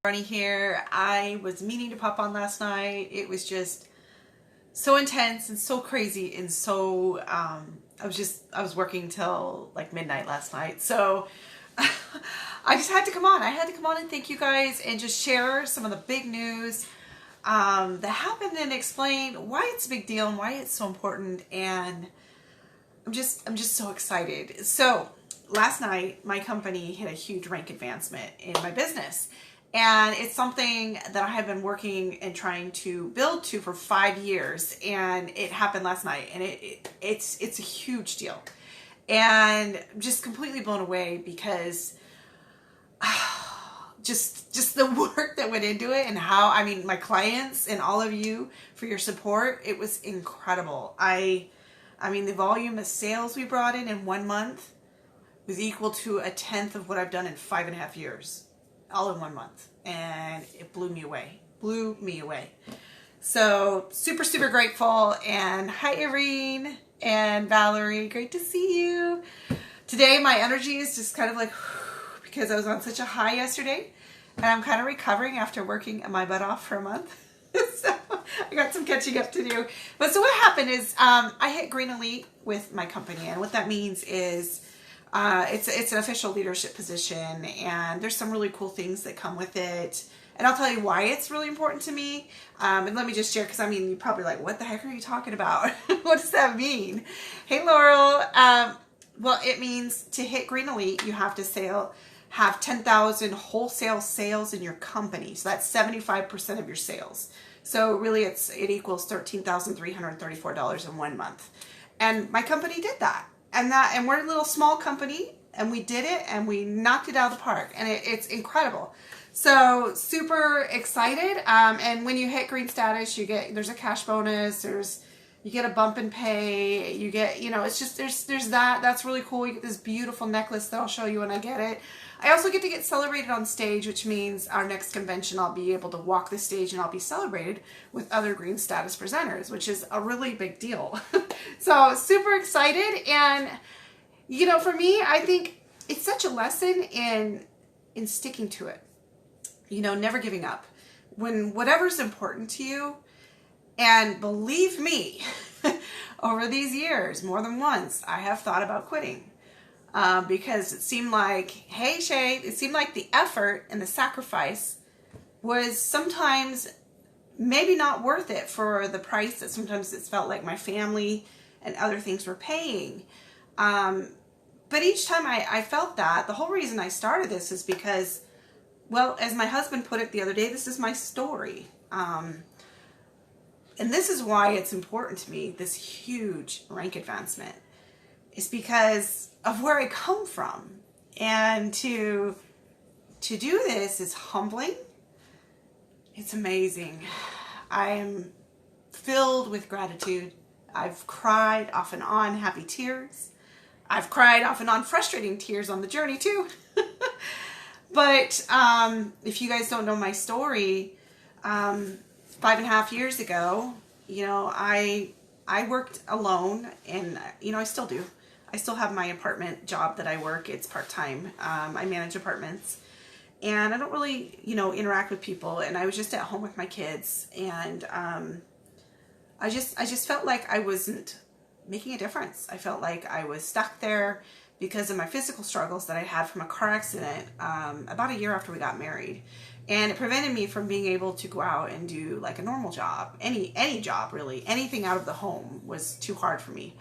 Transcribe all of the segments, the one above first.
Ronnie here. I was meaning to pop on last night. It was just so intense and so crazy and so I was working till like midnight last night. So I just had to come on. I had to come on and thank you guys and just share some of the big news that happened and explain why it's a big deal and why it's so important. And I'm just so excited. So last night my company hit a huge rank advancement in my business. And it's something that I have been working and trying to build to for 5 years, and it happened last night, and it's a huge deal, and I'm just completely blown away because just the work that went into it and how, I mean, my clients and all of you for your support, it was incredible. I mean, the volume of sales we brought in 1 month was equal to a tenth of what I've done in 5.5 years. All in 1 month, and it blew me away. So super grateful. And hi Irene and Valerie, great to see you today. My energy is just kind of like because I was on such a high yesterday, and I'm kind of recovering after working my butt off for a month. So I got some catching up to do. But so what happened is I hit Green Elite with my company, and what that means is it's an official leadership position, and there's some really cool things that come with it. And I'll tell you why it's really important to me. And let me just share, because I mean, you're probably like, what the heck are you talking about? What does that mean? Hey, Laurel. Well, it means to hit Green Elite, you have to have 10,000 wholesale sales in your company. So that's 75% of your sales. So really it equals $13,334 in 1 month. And my company did that. And we're a little small company, and we did it, and we knocked it out of the park, and it's incredible. So super excited. And when you hit green status, there's a cash bonus, you get a bump in pay, you get, it's just, there's that's really cool. You get this beautiful necklace that I'll show you when I get it. I also get to get celebrated on stage, which means our next convention, I'll be able to walk the stage and I'll be celebrated with other green status presenters, which is a really big deal. So super excited. And, for me, I think it's such a lesson in sticking to it, never giving up when whatever's important to you. And believe me, over these years, more than once, I have thought about quitting. Because it seemed like, hey Shay, it seemed like the effort and the sacrifice was sometimes maybe not worth it for the price that sometimes it's felt like my family and other things were paying. But each time I felt that, the whole reason I started this is because, well, as my husband put it the other day, this is my story. And this is why it's important to me, this huge rank advancement. Is because of where I come from. And to do this is humbling. It's amazing. I am filled with gratitude. I've cried off and on happy tears. I've cried off and on frustrating tears on the journey too. But if you guys don't know my story, 5.5 years ago, I worked alone, and I still do. I still have my apartment job that I work. It's part-time. I manage apartments, and I don't really, interact with people. And I was just at home with my kids, and I just felt like I wasn't making a difference. I felt like I was stuck there because of my physical struggles that I had from a car accident about a year after we got married. And it prevented me from being able to go out and do like a normal job, any job really. Anything out of the home was too hard for me.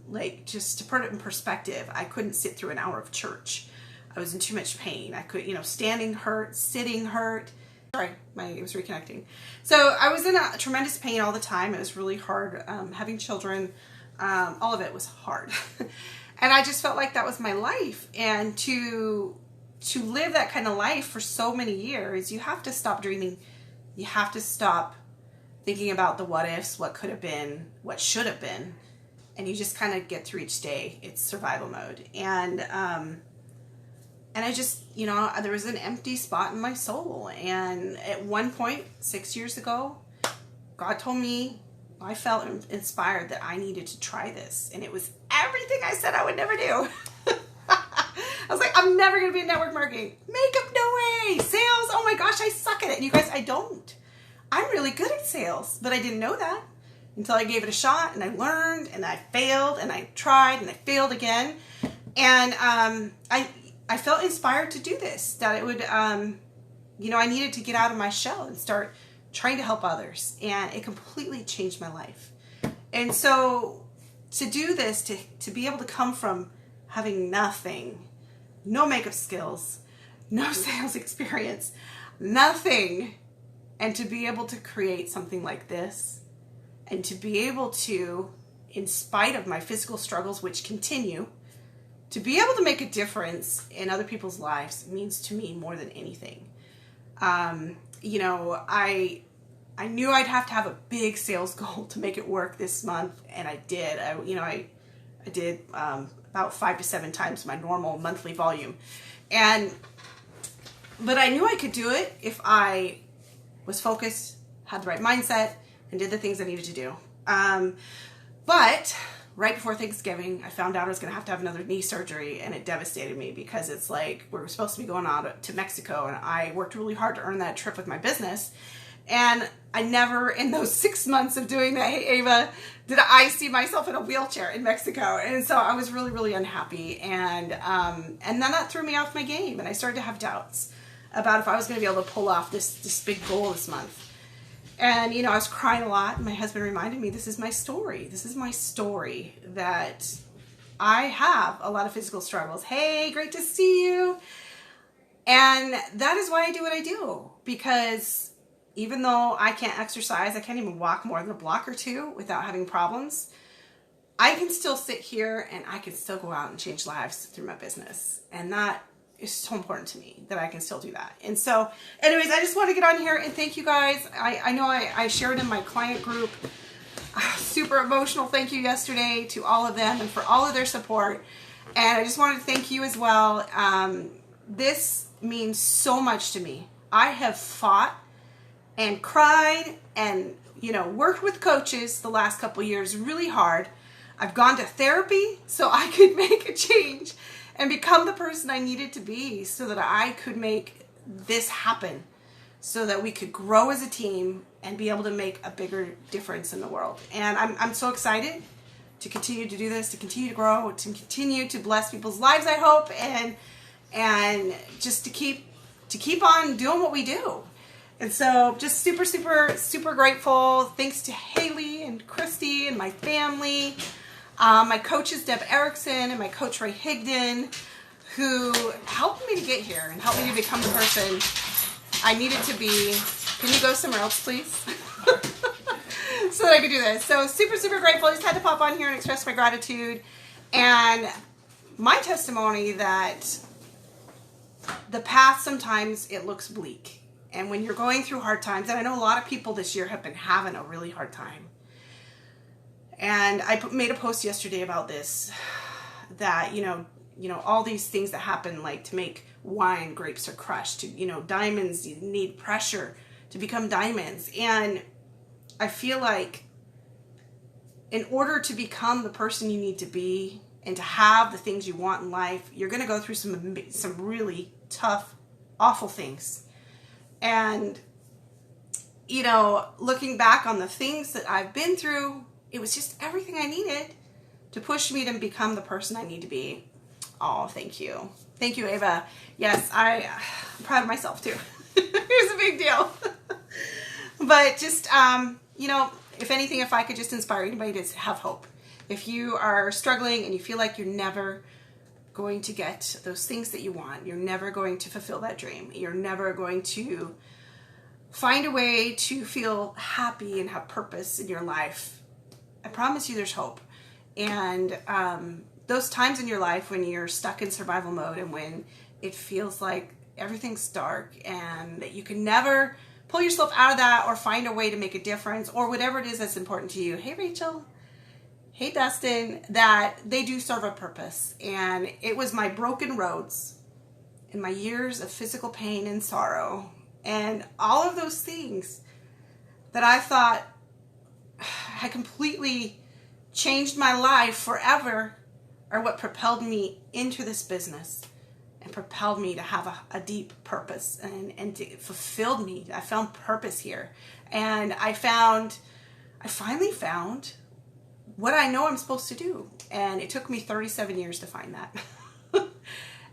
Like, just to put it in perspective, I couldn't sit through an hour of church. I was in too much pain. I could, standing hurt, sitting hurt. Sorry, it was reconnecting. So I was in a tremendous pain all the time. It was really hard. Having children, all of it was hard. And I just felt like that was my life. And to live that kind of life for so many years, you have to stop dreaming. You have to stop thinking about the what ifs, what could have been, what should have been. And you just kind of get through each day. It's survival mode. And I just, there was an empty spot in my soul. And at one point, 6 years ago, God told me, I felt inspired that I needed to try this. And it was everything I said I would never do. I was like, I'm never going to be in network marketing. Makeup, no way. Sales, oh my gosh, I suck at it. And you guys, I don't. I'm really good at sales, but I didn't know that until I gave it a shot, and I learned, and I failed, and I tried, and I failed again. And I felt inspired to do this, that it would, I needed to get out of my shell and start trying to help others. And it completely changed my life. And so to do this, to be able to come from having nothing, no makeup skills, no sales experience, nothing, and to be able to create something like this, and to be able to, in spite of my physical struggles, which continue, to be able to make a difference in other people's lives means to me more than anything. I knew I'd have to have a big sales goal to make it work this month, and I did. I did about 5 to 7 times my normal monthly volume, but I knew I could do it if I was focused, had the right mindset, and did the things I needed to do. But right before Thanksgiving, I found out I was going to have another knee surgery, and it devastated me because it's like we were supposed to be going out to Mexico, and I worked really hard to earn that trip with my business. And I never, in those 6 months of doing that, hey Ava, did I see myself in a wheelchair in Mexico. And so I was really, really unhappy. And then that threw me off my game. And I started to have doubts about if I was going to be able to pull off this big goal this month. And, I was crying a lot. And my husband reminded me, this is my story. This is my story, that I have a lot of physical struggles. Hey, great to see you. And that is why I do what I do. Because even though I can't exercise, I can't even walk more than a block or two without having problems, I can still sit here and I can still go out and change lives through my business. And that is so important to me, that I can still do that. And so anyways, I just want to get on here and thank you guys. I know I shared in my client group, super emotional thank you yesterday to all of them and for all of their support. And I just wanted to thank you as well. This means so much to me. I have fought and cried and, worked with coaches the last couple of years really hard. I've gone to therapy so I could make a change and become the person I needed to be so that I could make this happen, so that we could grow as a team and be able to make a bigger difference in the world. And I'm so excited to continue to do this, to continue to grow, to continue to bless people's lives, I hope, and just to keep on doing what we do. And so just super, super, super grateful. Thanks to Haley and Christy and my family, my coaches, Deb Erickson and my coach, Ray Higdon, who helped me to get here and helped me to become the person I needed to be. Can you go somewhere else, please? So that I could do this. So super, super grateful. I just had to pop on here and express my gratitude and my testimony that the path, sometimes it looks bleak. And when you're going through hard times, and I know a lot of people this year have been having a really hard time. And I made a post yesterday about this, that, all these things that happen, like to make wine, grapes are crushed. Diamonds, you need pressure to become diamonds. And I feel like in order to become the person you need to be and to have the things you want in life, you're going to go through some really tough, awful things. And, looking back on the things that I've been through, it was just everything I needed to push me to become the person I need to be. Oh, thank you. Thank you, Ava. Yes, I'm proud of myself too. It was a big deal. But just, if anything, if I could just inspire anybody to have hope. If you are struggling and you feel like you're never going to get those things that you want, you're never going to fulfill that dream, you're never going to find a way to feel happy and have purpose in your life, I promise you there's hope. And those times in your life when you're stuck in survival mode and when it feels like everything's dark and that you can never pull yourself out of that or find a way to make a difference or whatever it is that's important to you. Hey, Rachel. Hey, Dustin. That they do serve a purpose. And it was my broken roads and my years of physical pain and sorrow and all of those things that I thought had completely changed my life forever are what propelled me into this business and propelled me to have a deep purpose, and it fulfilled me. I found purpose here. And I finally found what I know I'm supposed to do. And it took me 37 years to find that.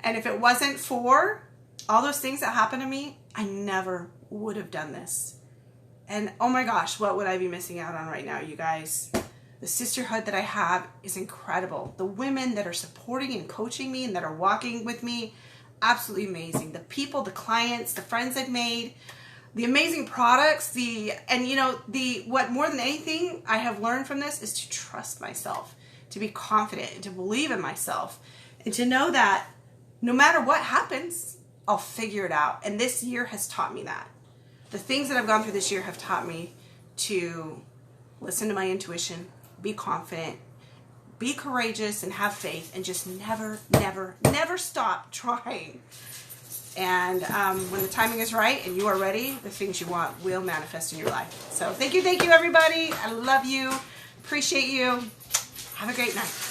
And if it wasn't for all those things that happened to me, I never would have done this. And oh my gosh, what would I be missing out on right now, you guys? The sisterhood that I have is incredible. The women that are supporting and coaching me and that are walking with me, absolutely amazing. The people, the clients, the friends I've made, the amazing products, what more than anything I have learned from this is to trust myself, to be confident, and to believe in myself, and to know that no matter what happens, I'll figure it out. And this year has taught me that. The things that I've gone through this year have taught me to listen to my intuition, be confident, be courageous, and have faith, and just never, never, never stop trying. And when the timing is right and you are ready, the things you want will manifest in your life. So thank you, everybody. I love you. Appreciate you. Have a great night.